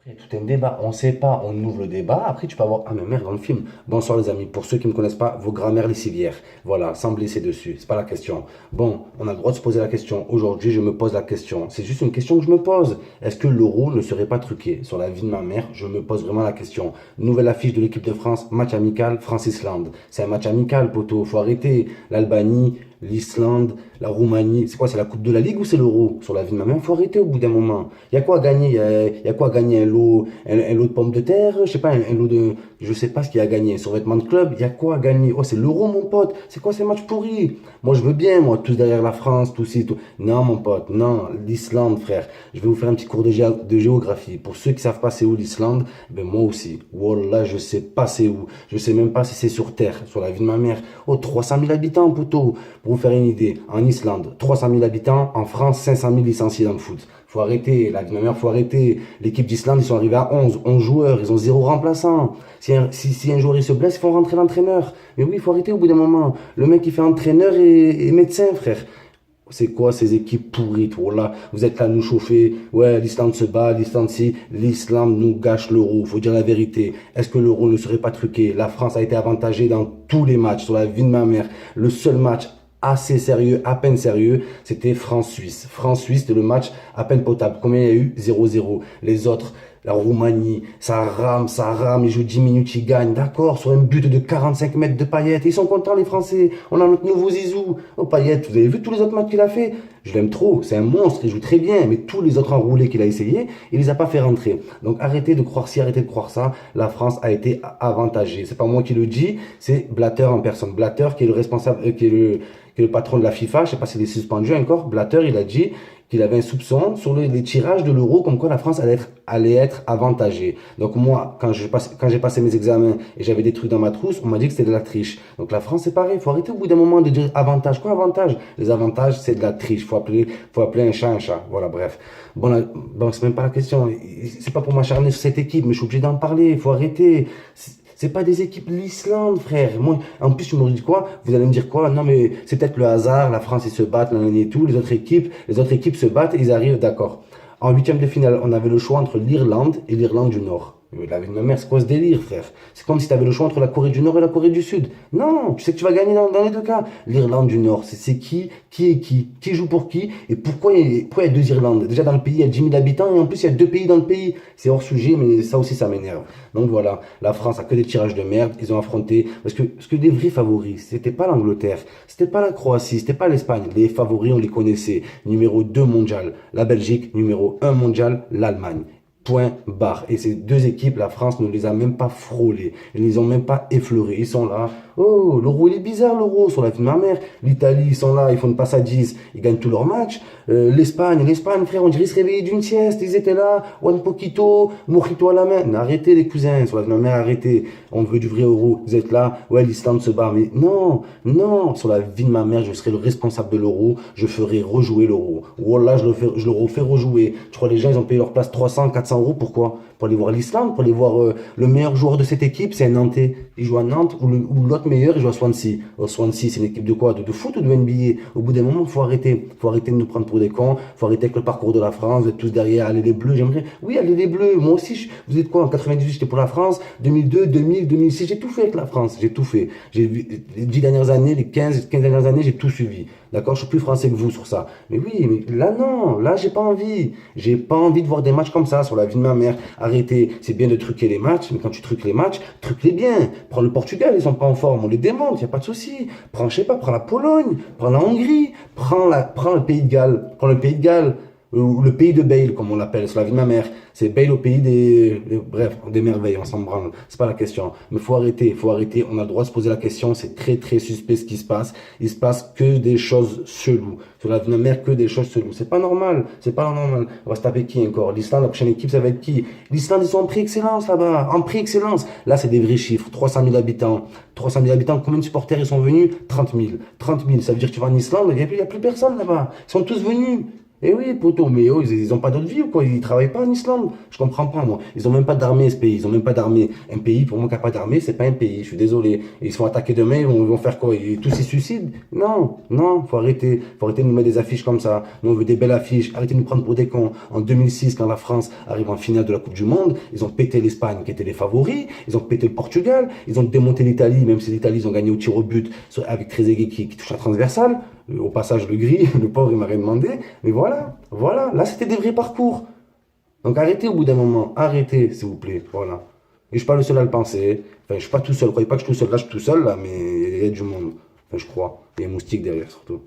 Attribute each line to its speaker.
Speaker 1: Tout est un débat, on sait pas, on ouvre le débat, après tu peux avoir, ah mais merde, dans le film. Bonsoir les amis, pour ceux qui ne me connaissent pas, vos grammaires lessivières, voilà, sans blesser dessus, c'est pas la question. Bon, on a le droit de se poser la question, aujourd'hui je me pose la question, c'est juste une question que je me pose. Est-ce que l'euro ne serait pas truqué? Sur la vie de ma mère, je me pose vraiment la question. Nouvelle affiche de l'équipe de France, match amical, France-Islande. C'est un match amical, poteau, faut arrêter. L'Albanie, l'Islande, la Roumanie, c'est quoi, c'est la Coupe de la Ligue ou c'est l'Euro? Sur la vie de ma mère, faut arrêter au bout d'un moment. Il y a quoi à gagner? Il y a quoi à gagner? Un lot de pommes de terre? Je sais pas, un lot de. Je sais pas ce qu'il y a à gagner. Sur vêtements de club, il y a quoi à gagner? Oh, c'est l'Euro, mon pote. C'est quoi ces matchs pourris? Moi, je veux bien, moi, tous derrière la France, tous ci, tout. Non, mon pote, non, l'Islande, frère. Je vais vous faire un petit cours de géographie. Pour ceux qui savent pas c'est où l'Islande, ben moi aussi. Wallah, je sais pas c'est où. Je sais même pas si c'est sur Terre, sur la vie de ma mère. Oh, 300 000 habitants, poteau. Pour vous faire une idée, en Islande, 300 000 habitants, en France, 500 000 licenciés dans le foot. Faut arrêter, la vie de ma mère, faut arrêter. L'équipe d'Islande, ils sont arrivés à 11 joueurs, ils ont zéro remplaçant. Si un joueur il se blesse, ils font rentrer l'entraîneur. Mais oui, il faut arrêter au bout d'un moment. Le mec qui fait entraîneur et médecin, frère. C'est quoi ces équipes pourries, voilà. Vous êtes là à nous chauffer. Ouais, l'Islande se bat, l'Islande si. L'Islande nous gâche l'euro. Faut dire la vérité. Est-ce que l'euro ne serait pas truqué? La France a été avantagée dans tous les matchs, sur la vie de ma mère. Le seul match assez sérieux, à peine sérieux, c'était France-Suisse. France-Suisse, c'était le match à peine potable. Combien il y a eu? 0-0. Les autres, la Roumanie, ça rame, ils jouent 10 minutes, ils gagnent. D'accord, sur un but de 45 mètres de Payet. Ils sont contents, les Français. On a notre nouveau Zizou. Oh, Payet, vous avez vu tous les autres matchs qu'il a fait? Je l'aime trop, c'est un monstre, il joue très bien, mais tous les autres enroulés qu'il a essayé, il les a pas fait rentrer. Donc arrêtez de croire ci, arrêtez de croire ça. La France a été avantagée. C'est pas moi qui le dis, c'est Blatter en personne. Blatter qui est le responsable, qui est le patron de la FIFA, je sais pas s'il est suspendu encore. Blatter, il a dit qu'il avait un soupçon sur les tirages de l'euro, comme quoi la France allait être avantagée. Donc moi, quand j'ai passé mes examens et j'avais des trucs dans ma trousse, on m'a dit que c'était de la triche. Donc la France, c'est pareil, il faut arrêter au bout d'un moment de dire avantage. Quoi avantage? Les avantages, c'est de la triche. Faut appeler un chat un chat. Voilà, bref. Bon, bon, c'est même pas la question. C'est pas pour m'acharner sur cette équipe, mais je suis obligé d'en parler. Il faut arrêter. C'est pas des équipes l'Islande, frère. Moi, en plus, tu me dis quoi? Vous allez me dire quoi? Non, mais c'est peut-être le hasard. La France, ils se battent, et tout. Les autres équipes se battent, ils arrivent, d'accord. En huitième de finale, on avait le choix entre l'Irlande et l'Irlande du Nord. Mais la vie de ma mère, c'est quoi ce délire, frère? C'est comme si tu avais le choix entre la Corée du Nord et la Corée du Sud. Non, tu sais que tu vas gagner dans les deux cas. L'Irlande du Nord, c'est qui est qui joue pour qui, et pourquoi il y a deux Irlandes? Déjà dans le pays, il y a 10 000 habitants, et en plus, il y a deux pays dans le pays. C'est hors sujet, mais ça aussi, ça m'énerve. Donc voilà, la France a que des tirages de merde, ils ont affronté, parce que des vrais favoris, c'était pas l'Angleterre, c'était pas la Croatie, c'était pas l'Espagne. Les favoris, on les connaissait. Numéro 2 mondial, la Belgique. Numéro 1 mondial, l'Allemagne. Point barre. Et ces deux équipes, la France ne les a même pas frôlées. Ils ne les ont même pas effleurés. Ils sont là. Oh, l'euro, il est bizarre, l'euro, sur la vie de ma mère. L'Italie, ils sont là, ils font une passe à 10. Ils gagnent tous leurs matchs. L'Espagne, frère, on dirait qu'ils se réveillaient d'une sieste. Ils étaient là. One poquito, mojito à la main. Mais arrêtez, les cousins, sur la vie de ma mère, arrêtez. On veut du vrai euro. Vous êtes là. Ouais, l'Islande se bat. Mais non, non. Sur la vie de ma mère, je serai le responsable de l'euro. Je ferai rejouer l'euro. Wallah, je le refais rejouer. Tu crois les gens, ils ont payé leur place 300, 400 euros. Pourquoi? Pour aller voir l'Islande, pour aller voir le meilleur joueur de cette équipe, c'est un Nantais. Il joue à Nantes, ou l'autre meilleur, il joue à Swansea. Swansea, c'est une équipe de quoi? De foot ou de NBA? Au bout d'un moment, il faut arrêter. Il faut arrêter de nous prendre pour des cons. Il faut arrêter avec le parcours de la France. Vous êtes tous derrière, allez les Bleus. J'aimerais. Oui, allez les Bleus. Moi aussi, vous êtes quoi? En 98, j'étais pour la France. 2002, 2000, 2006, j'ai tout fait avec la France. J'ai tout fait. J'ai vu les 10 dernières années, les 15 dernières années, j'ai tout suivi. D'accord? Je suis plus français que vous sur ça. Mais oui, mais là, non. Là, j'ai pas envie. J'ai pas envie de voir des matchs comme ça sur la vie de ma mère. Arrêtez. C'est bien de truquer les matchs, mais quand tu truques les matchs, truque-les bien. Prends le Portugal, ils sont pas en forme. On les démonte, y a pas de souci. Prends, je sais pas, prends la Pologne, prends la Hongrie, prends le Pays de Galles. Prends le Pays de Galles. Ou le pays de Bale, comme on l'appelle, sur la vie de ma mère. C'est Bale au pays bref, des merveilles, on s'en branle. C'est pas la question. Mais faut arrêter, faut arrêter. On a le droit de se poser la question. C'est très, très suspect ce qui se passe. Il se passe que des choses cheloues. Sur la vie de ma mère, que des choses cheloues. C'est pas normal. C'est pas normal. On va se taper qui encore? L'Islande, la prochaine équipe, ça va être qui? L'Islande, ils sont en pré-excellence là-bas. En pré-excellence. Là, c'est des vrais chiffres. 300 000 habitants. 300 000 habitants. Combien de supporters ils sont venus? 30 000. 30 000. Ça veut dire que tu vas en Islande, il y a plus personne là-bas. Ils sont tous venus. Eh oui, poto, mais eux, ils ont pas d'autre vie ou quoi? Ils travaillent pas en Islande? Je comprends pas, moi. Ils ont même pas d'armée, ce pays. Ils ont même pas d'armée. Un pays, pour moi, qui a pas d'armée, c'est pas un pays. Je suis désolé. Et ils se font attaquer demain, ils vont faire quoi? Tous ils se suicident? Non, non, faut arrêter. Faut arrêter de nous mettre des affiches comme ça. Nous, on veut des belles affiches. Arrêtez de nous prendre pour des cons. En 2006, quand la France arrive en finale de la Coupe du Monde, ils ont pété l'Espagne, qui était les favoris. Ils ont pété le Portugal. Ils ont démonté l'Italie, même si l'Italie, ils ont gagné au tir au but avec Trezeguet qui touche la transversale. Au passage, le gris, le pauvre, il m'a rien demandé. Mais voilà, voilà. Là, c'était des vrais parcours. Donc arrêtez au bout d'un moment. Arrêtez, s'il vous plaît. Voilà. Et je suis pas le seul à le penser. Enfin, je suis pas tout seul. Croyez pas que je suis tout seul. Là, je suis tout seul, là, mais il y a du monde. Enfin, je crois. Il y a un moustique derrière, surtout.